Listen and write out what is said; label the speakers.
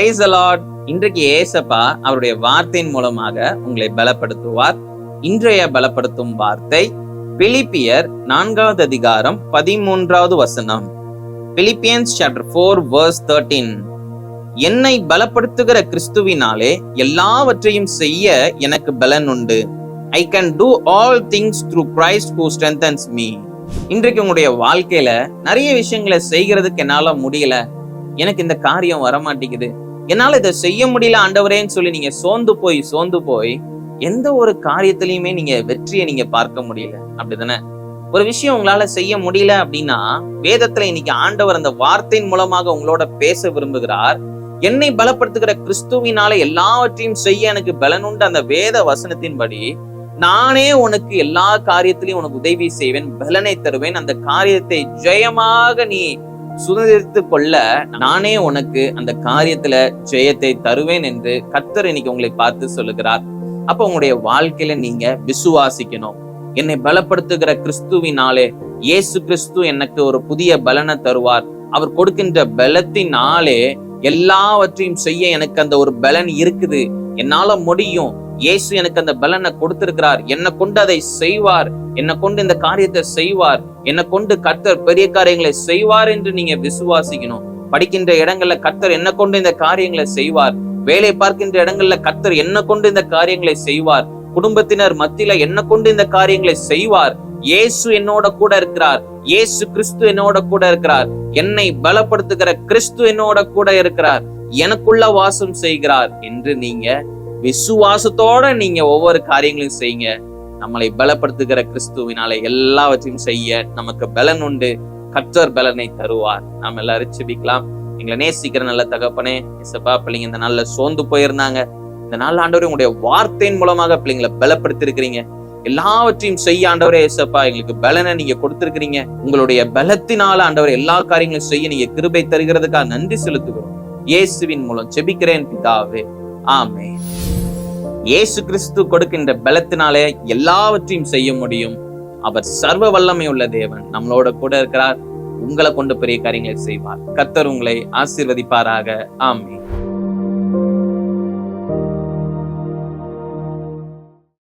Speaker 1: Praise the Lord. இன்றைக்கு ஏசப்பா அவருடைய வார்த்தையின் மூலமாக உங்களை பலப்படுத்துவார். இன்றைய பலப்படுத்தும் வார்த்தை பிலிப்பியர் 4வது அதிகாரம் 13வது வசனம். Philippians chapter 4 verse 13. என்னை பலப்படுத்துகிற கிறிஸ்துவினாலே எல்லாவற்றையும் செய்ய எனக்கு பலன் உண்டு. I can do all things through Christ who strengthens me. இன்றைக்கு உங்களுடைய வாழ்க்கையில நிறைய விஷயங்களை செய்கிறதுக்கு என்னால முடியல, எனக்கு இந்த காரியம் வரமாட்டேங்குது, என்னால இதை செய்ய முடியல ஆண்டவரேன்னு சொல்லி நீங்க சோர்ந்து போய் எந்த ஒரு காரியத்திலையுமே நீங்க வெற்றியை நீங்க பார்க்க முடியல, அப்படிதானே? ஒரு விஷயம் உங்களால செய்ய முடியல அப்படின்னா வேதத்துல இன்னைக்கு ஆண்டவர் அந்த வார்த்தையின் மூலமாக உங்களோட பேச விரும்புகிறார். என்னை பலப்படுத்துகிற கிறிஸ்துவினால எல்லாவற்றையும் செய்ய எனக்கு பலன் உண்டு. அந்த வேத வசனத்தின்படி நானே உனக்கு எல்லா காரியத்திலையும் உனக்கு உதவி செய்வேன், பலனை தருவேன், அந்த காரியத்தை ஜெயமாக நீ சுதந்திரித்து கொள்ள நானே உனக்கு அந்த காரியத்துல ஜெயத்தை தருவேன் என்று கர்த்தர் இன்னைக்கு உங்களை பார்த்து சொல்லுகிறார். அப்ப உங்களுடைய வாழ்க்கையில நீங்க விசுவாசிக்கணும். என்னை பலப்படுத்துகிற கிறிஸ்துவினாலே, இயேசு கிறிஸ்து எனக்கு ஒரு புதிய பலனை தருவார். அவர் கொடுக்கின்ற பலத்தினாலே எல்லாவற்றையும் செய்ய எனக்கு அந்த ஒரு பலன் இருக்குது, என்னால முடியும். இயேசு எனக்கு அந்த பலனை கொடுத்திருக்கிறார், என்னை கொண்டு அதை செய்வார், என்னை கொண்டு இந்த காரியத்தை செய்வார், என்னை கொண்டு கர்த்தர் பெரிய காரியங்களை செய்வார் என்று நீங்க விசுவாசிக்கணும். படிக்கின்ற இடங்கள்ல கர்த்தர் என்னை கொண்டு இந்த காரியங்களை செய்வார், வேலை பார்க்கின்ற இடங்கள்ல கர்த்தர் என்னை கொண்டு இந்த காரியங்களை செய்வார், குடும்பத்தினர் மத்தியில என்னை கொண்டு இந்த காரியங்களை செய்வார். இயேசு என்னோட கூட இருக்கிறார், இயேசு கிறிஸ்து என்னோட கூட இருக்கிறார், என்னை பலப்படுத்துகிற கிறிஸ்து என்னோட கூட இருக்கிறார், எனக்குள்ள வாசம் செய்கிறார் என்று நீங்க விசுவாசத்தோட நீங்க ஒவ்வொரு காரியங்களையும் செய்யுங்க. நம்மளை பலப்படுத்துகிற கிறிஸ்துவினால எல்லாவற்றையும் செய்ய நமக்கு பலன் உண்டு. கர்த்தர் பலனை தருவார். நாம் எல்லாரும் ஜெபிக்கலாம். எங்களை நேசிக்கிற நல்ல தகப்பனே, இயேசப்பா, பிள்ளைங்க இந்த நாள்ல சோர்ந்து போயிருந்தாங்க, இந்த நாள் ஆண்டவரே உங்களுடைய வார்த்தையின் மூலமாக பிள்ளைங்களை பலப்படுத்தி இருக்கிறீங்க. எல்லாவற்றையும் செய்ய ஆண்டவரே இயேசப்பா எங்களுக்கு பலனை நீங்க கொடுத்திருக்கிறீங்க. உங்களுடைய பலத்தினால ஆண்டவரே எல்லா காரியங்களும் செய்ய நீங்க கிருபை தருகிறதுக்காக நன்றி செலுத்துகிறோம். இயேசுவின் மூலம் ஜெபிக்கிறேன் பிதாவே, ஆமென். இயேசு கிறிஸ்து கொடுக்கின்ற பலத்தினாலே எல்லாவற்றையும் செய்ய முடியும். அவர் சர்வ வல்லமை உள்ள தேவன், நம்மளோட கூட இருக்கிறார். உங்களை கொண்டு பெரிய காரியங்களை செய்வார். கர்த்தர் உங்களை ஆசீர்வதிப்பாராக. ஆமென்.